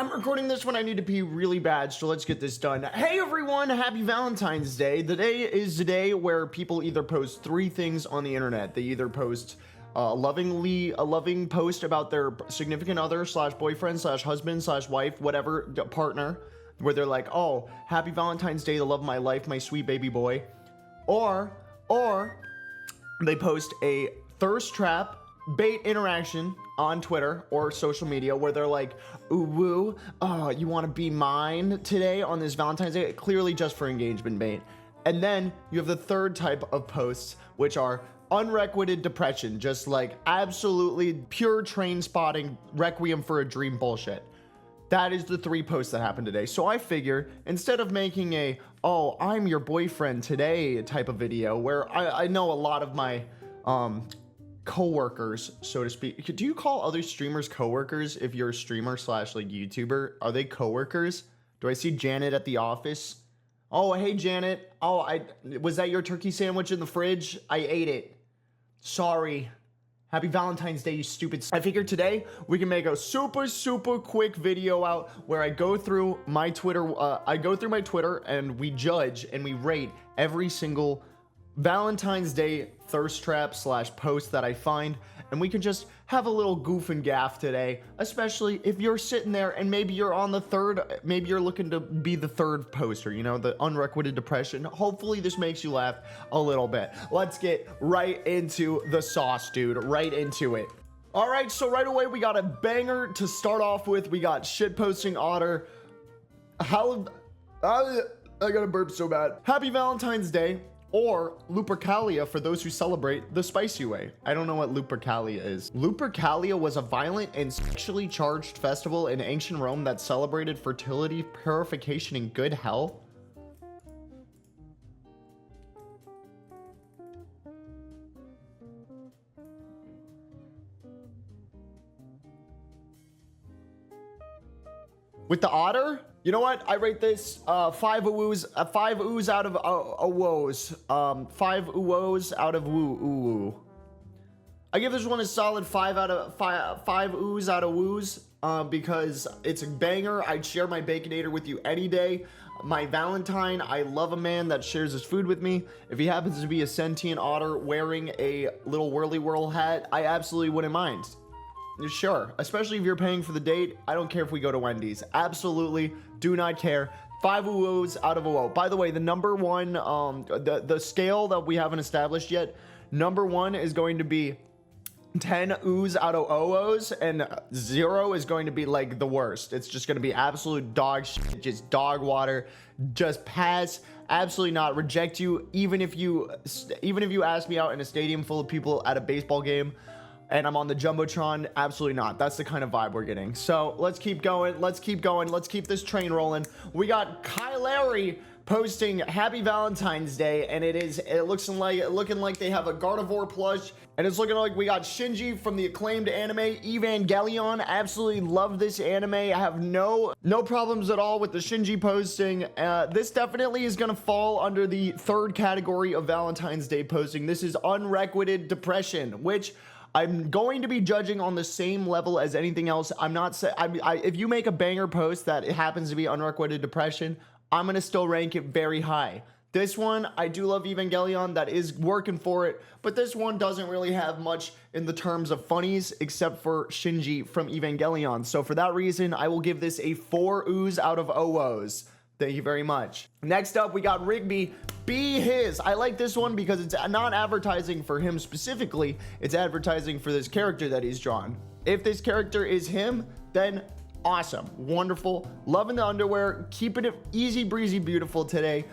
I'm recording this when I need to pee really bad, so let's get this done. Hey everyone, happy Valentine's Day. The day is the day where people either post three things on the internet. They either post a loving post about their significant other slash boyfriend slash husband slash wife, whatever, partner, where they're like, oh, happy Valentine's Day, the love of my life, my sweet baby boy. Or they post a thirst trap bait interaction on Twitter or social media where they're like, ooh woo, oh, you want to be mine today on this Valentine's Day? Clearly just for engagement bait. And then you have the third type of posts, which are unrequited depression, just like absolutely pure train spotting, requiem for a dream bullshit. That is the three posts that happened today. So I figure instead of making a, oh, I'm your boyfriend today type of video where I know a lot of my coworkers, so to speak. Do you call other streamers coworkers if you're a streamer slash like YouTuber? Are they coworkers? Do I see Janet at the office? Oh, hey Janet. Oh, was that your turkey sandwich in the fridge? I ate it. Sorry. Happy Valentine's Day, you stupid. I figured today we can make a super quick video out where I go through my Twitter. And we judge and we rate every single Valentine's Day thirst trap slash post that I find, and we can just have a little goof and gaff today, especially if you're sitting there and maybe you're on the third, maybe you're looking to be the third poster, you know, the unrequited depression. Hopefully this makes you laugh a little bit. Let's get right into the sauce, dude, right into it. All right, so right away we got a banger to start off with. We got shitposting Otter. I gotta burp so bad. Happy Valentine's Day. Or Lupercalia for those who celebrate the spicy way. I don't know what Lupercalia is. Lupercalia was a violent and sexually charged festival in ancient Rome that celebrated fertility, purification, and good health. With the Otter? You know what? I rate this 5 oohs out of woes. 5 woes out of woo. I give this one a solid 5 oohs out of woos because it's a banger. I'd share my Baconator with you any day. My Valentine, I love a man that shares his food with me. If he happens to be a sentient otter wearing a little whirly whirl hat, I absolutely wouldn't mind. Sure, especially if you're paying for the date. I don't care if we go to Wendy's. Absolutely do not care. 5 oohs out of a woe. By the way, the number one, the scale that we haven't established yet, number one is going to be 10 oohs out of ohs, and 0 is going to be like the worst. It's just going to be absolute dog shit, just dog water, just pass. Absolutely not. Reject you. Even if you ask me out in a stadium full of people at a baseball game and I'm on the Jumbotron, absolutely not. That's the kind of vibe we're getting. So let's keep going. Let's keep going. Let's keep this train rolling. We got Kylary posting Happy Valentine's Day, and looking like they have a Gardevoir plush, and it's looking like we got Shinji from the acclaimed anime Evangelion. Absolutely love this anime. I have no problems at all with the Shinji posting. This definitely is gonna fall under the third category of Valentine's Day posting. This is unrequited depression, which I'm going to be judging on the same level as anything else. If you make a banger post that it happens to be unrequited depression, I'm going to still rank it very high. This one, I do love Evangelion. That is working for it. But this one doesn't really have much in the terms of funnies except for Shinji from Evangelion. So for that reason, I will give this a 4 oohs out of OOs. Thank you very much. Next up, we got Rigby. Be his. I like this one because it's not advertising for him specifically. It's advertising for this character that he's drawn. If this character is him, then awesome. Wonderful. Loving the underwear. Keeping it easy breezy beautiful today.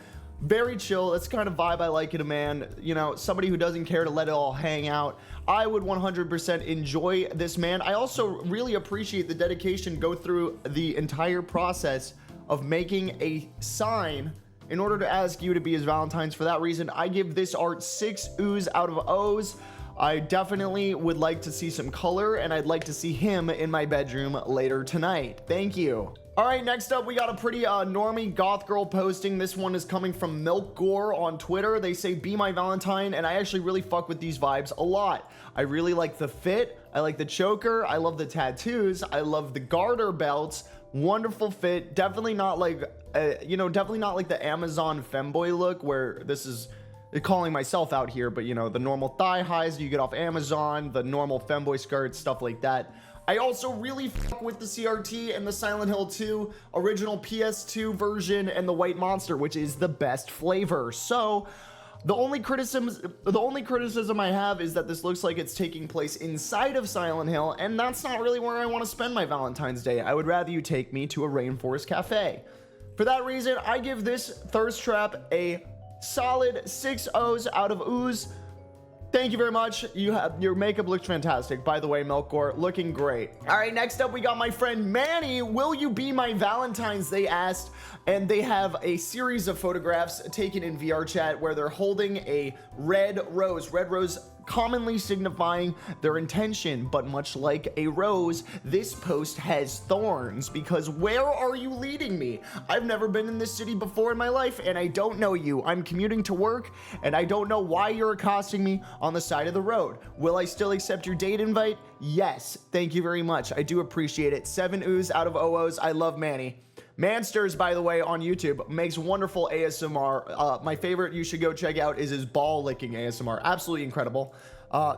Very chill. That's the kind of vibe I like in a man. You know, somebody who doesn't care to let it all hang out. I would 100% enjoy this man. I also really appreciate the dedication go through the entire process of making a sign in order to ask you to be his Valentines. For that reason, I give this art 6 oohs out of O's. I definitely would like to see some color, and I'd like to see him in my bedroom later tonight. Thank you. All right, next up, we got a pretty normie goth girl posting. This one is coming from Milk Gore on Twitter. They say, be my Valentine, and I actually really fuck with these vibes a lot. I really like the fit. I like the choker. I love the tattoos. I love the garter belts. Wonderful fit. Definitely not like, you know, definitely not like the Amazon femboy look where this is calling myself out here, but you know, the normal thigh highs you get off Amazon, the normal femboy skirts, stuff like that. I also really fuck with the CRT and the Silent Hill 2 original PS2 version and the White Monster, which is the best flavor. So the only criticism I have is that this looks like it's taking place inside of Silent Hill, and that's not really where I want to spend my Valentine's Day. I would rather you take me to a rainforest cafe. For that reason, I give this thirst trap a solid 6 O's out of O's. Thank you very much. Your makeup looks fantastic. By the way, Melkor, looking great. All right, next up, we got my friend Manny. Will you be my Valentines? They asked, and they have a series of photographs taken in VR chat where they're holding a red rose commonly signifying their intention, but much like a rose, this post has thorns, because where are you leading me? I've never been in this city before in my life, and I don't know you. I'm commuting to work, and I don't know why you're accosting me on the side of the road. Will I still accept your date invite? Yes. Thank you very much. I do appreciate it. 7 O's out of OOs. I love Manny. Mansters, by the way, on YouTube, makes wonderful ASMR. My favorite you should go check out is his ball licking ASMR. Absolutely incredible.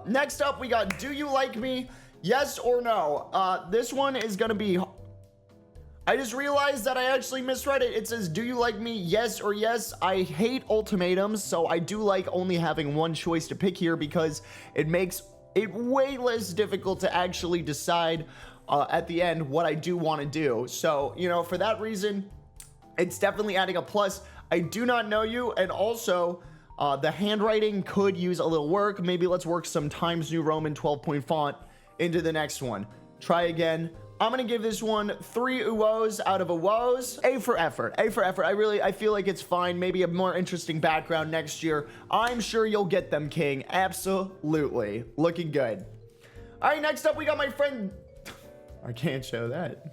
Next up, we got Do You Like Me? Yes or no? This one is going to be... I just realized that I actually misread it. It says, do you like me? Yes or yes. I hate ultimatums, so I do like only having one choice to pick here because it makes it way less difficult to actually decide at the end what I do want to do. So, you know, for that reason, it's definitely adding a plus. I do not know you, and also the handwriting could use a little work. Maybe let's work some Times New Roman 12-point font into the next one. Try again. I'm gonna give this one 3 uos out of a woes. A for effort. A for effort. I feel like it's fine. Maybe a more interesting background next year. I'm sure you'll get them, King. Absolutely. Looking good. All right, next up we got my friend... I can't show that.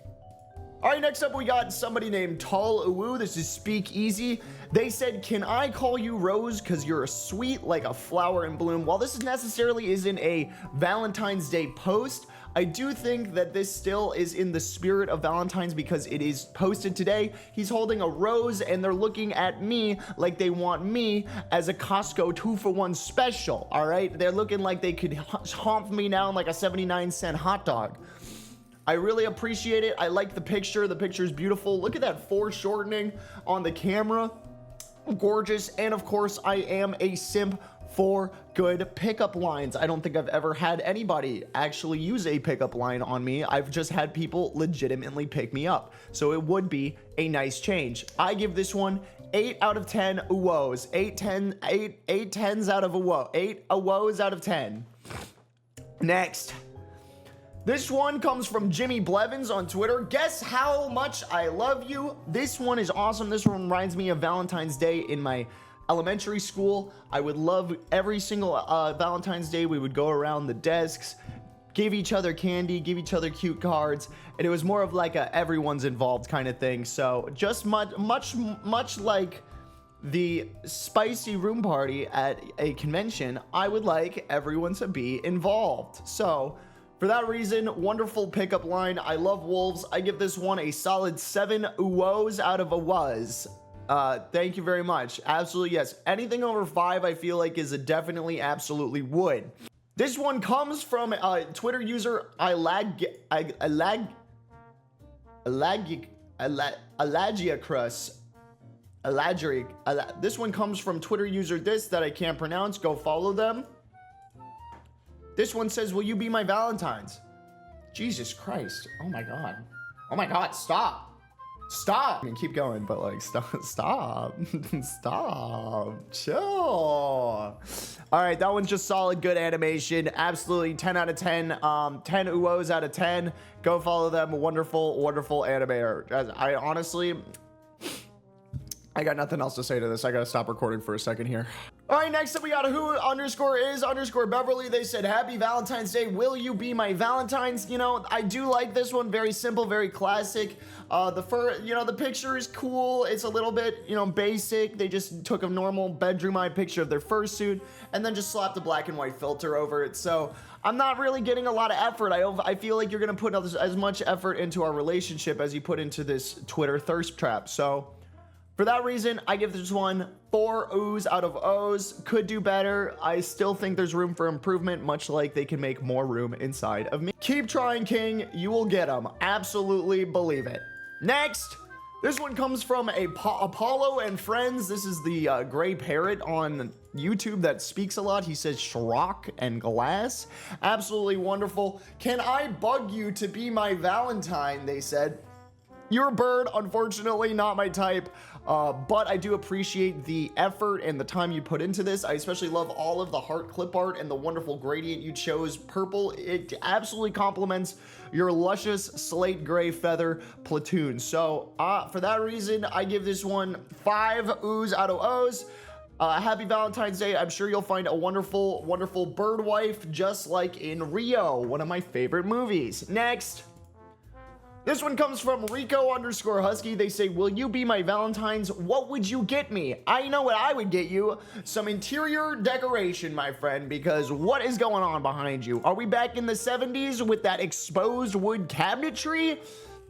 All right, next up we got somebody named Tall Uwu. This is Speak Easy. They said, can I call you Rose because you're sweet like a flower in bloom? While this necessarily isn't a Valentine's Day post, I do think that this still is in the spirit of Valentine's because it is posted today. He's holding a rose and they're looking at me like they want me as a Costco 2-for-1 special, all right? They're looking like they could hump me down like a 79-cent hot dog. I really appreciate it. I like the picture. The picture is beautiful. Look at that foreshortening on the camera. Gorgeous. And of course, I am a simp for good pickup lines. I don't think I've ever had anybody actually use a pickup line on me. I've just had people legitimately pick me up. So it would be a nice change. I give this one 8 out of 10 uwos. 8 tens out of a woe. 8 uwos out of 10. Next. This one comes from Jimmy Blevins on Twitter. Guess how much I love you. This one is awesome. This one reminds me of Valentine's Day in my elementary school. I would love every single Valentine's Day. We would go around the desks, give each other candy, give each other cute cards, and it was more of like a everyone's involved kind of thing. So just much like the spicy room party at a convention, I would like everyone to be involved. So for that reason, wonderful pickup line. I love wolves. I give this one a solid 7 uwos out of a was. Thank you very much. Absolutely, yes. Anything over 5, I feel like is a definitely absolutely would. This one comes from Twitter user This one comes from Twitter user this that I can't pronounce. Go follow them. This one says, will you be my Valentines? Jesus Christ. Oh my God. Oh my God, stop. Stop. I mean, keep going, but like, stop. Stop. Chill. All right, that one's just solid, good animation. Absolutely 10 out of 10. 10 uwos out of 10. Go follow them. Wonderful, wonderful animator. I honestly... I got nothing else to say to this. I gotta stop recording for a second here. All right, next up we got who_is_Beverly. They said, happy Valentine's Day. Will you be my Valentines? You know, I do like this one. Very simple, very classic. The picture is cool. It's a little bit, basic. They just took a normal bedroom eye picture of their fursuit and then just slapped a black and white filter over it. So I'm not really getting a lot of effort. I feel like you're gonna put as much effort into our relationship as you put into this Twitter thirst trap. So for that reason, I give this one 4 oohs out of O's. Could do better. I still think there's room for improvement, much like they can make more room inside of me. Keep trying, King. You will get them. Absolutely believe it. Next, this one comes from Apollo and Friends. This is the gray parrot on YouTube that speaks a lot. He says Shrock and Glass. Absolutely wonderful. Can I bug you to be my Valentine? They said. You're a bird, unfortunately not my type, but I do appreciate the effort and the time you put into this. I especially love all of the heart clip art and the wonderful gradient you chose. Purple, it absolutely complements your luscious slate gray feather platoon. So for that reason, I give this one 5 oohs out of O's. Happy Valentine's Day. I'm sure you'll find a wonderful, wonderful bird wife, just like in Rio, one of my favorite movies. Next. This one comes from Rico_Husky. They say, will you be my Valentines? What would you get me? I know what I would get you. Some interior decoration, my friend, because what is going on behind you? Are we back in the 70s with that exposed wood cabinetry?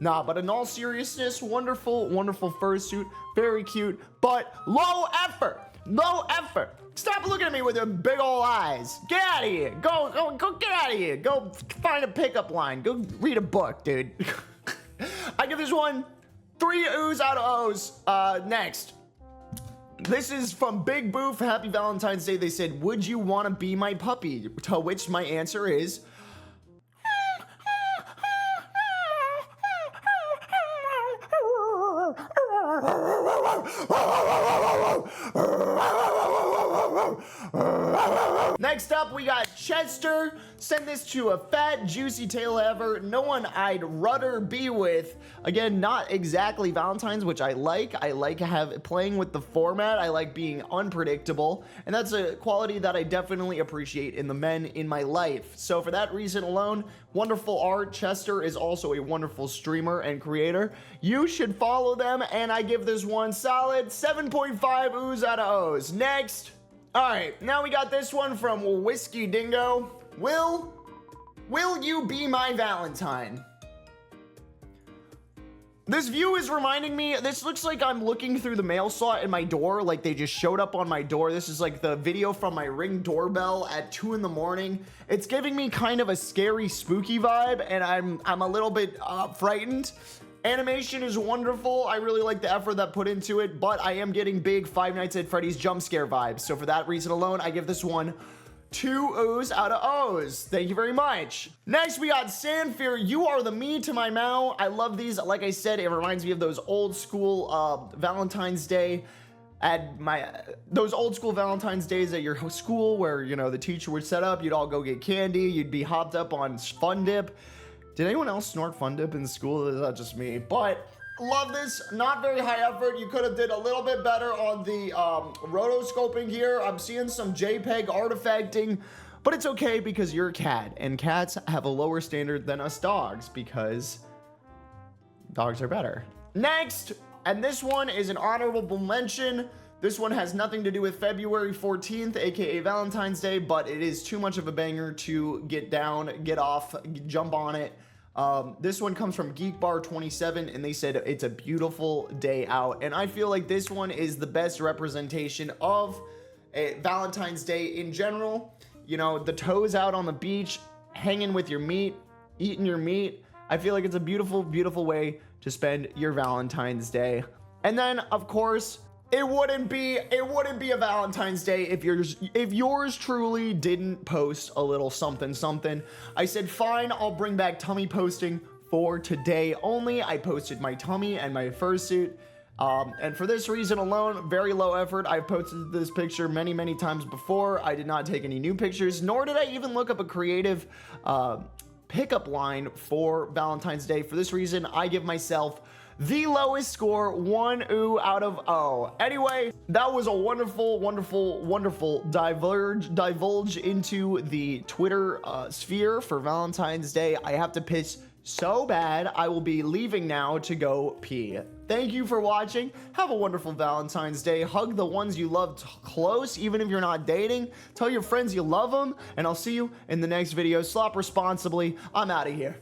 Nah, but in all seriousness, wonderful, wonderful fursuit. Very cute, but low effort. Low effort. Stop looking at me with your big old eyes. Get out of here. Go get out of here. Go find a pickup line. Go read a book, dude. I give this one 3 oohs out of O's. Next. This is from Big Boof. Happy Valentine's Day. They said, would you want to be my puppy? To which my answer is... Next up, we got Chester. Send this to a fat, juicy tail ever. No one I'd rudder be with. Again, not exactly Valentine's, which I like. I like playing with the format. I like being unpredictable. And that's a quality that I definitely appreciate in the men in my life. So for that reason alone, wonderful art. Chester is also a wonderful streamer and creator. You should follow them. And I give this one solid 7.5 oohs out of O's. Next. All right, now we got this one from Whiskey Dingo. Will you be my Valentine? This view is reminding me, this looks like I'm looking through the mail slot in my door, like they just showed up on my door. This is like the video from my Ring doorbell at 2 in the morning. It's giving me kind of a scary, spooky vibe, and I'm a little bit frightened. Animation is wonderful. I really like the effort that put into it, but I am getting big Five Nights at Freddy's jump scare vibes. So for that reason alone, I give this one 2 oohs out of O's. Thank you very much. Next, we got Sandfear. You are the me to my Mao. I love these. Like I said, it reminds me of those old school Valentine's Day those old school Valentine's days at your school where, the teacher would set up, you'd all go get candy, you'd be hopped up on Fun Dip. Did anyone else snort Fun Dip in school? Is that just me? But love this. Not very high effort. You could have did a little bit better on the rotoscoping here. I'm seeing some JPEG artifacting, but it's okay because you're a cat, and cats have a lower standard than us dogs because dogs are better. Next, and this one is an honorable mention. This one has nothing to do with February 14th, aka Valentine's Day, but it is too much of a banger to get down, get off, jump on it. This one comes from GeekBar27, and they said it's a beautiful day out. And I feel like this one is the best representation of a Valentine's Day in general. The toes out on the beach, hanging with your meat, eating your meat. I feel like it's a beautiful, beautiful way to spend your Valentine's Day. And then, of course, it wouldn't be a Valentine's Day if yours truly didn't post a little something something. I said, fine, I'll bring back tummy posting for today only. I posted my tummy and my fursuit. And for this reason alone, very low effort. I've posted this picture many, many times before. I did not take any new pictures, nor did I even look up a creative pickup line for Valentine's Day. For this reason, I give myself The lowest score, 1 ooh out of O. Anyway, that was a wonderful, wonderful, wonderful divulge into the Twitter sphere for Valentine's Day. I have to piss so bad. I will be leaving now to go pee. Thank you for watching. Have a wonderful Valentine's Day. Hug the ones you love close, even if you're not dating. Tell your friends you love them, and I'll see you in the next video. Slop responsibly. I'm out of here.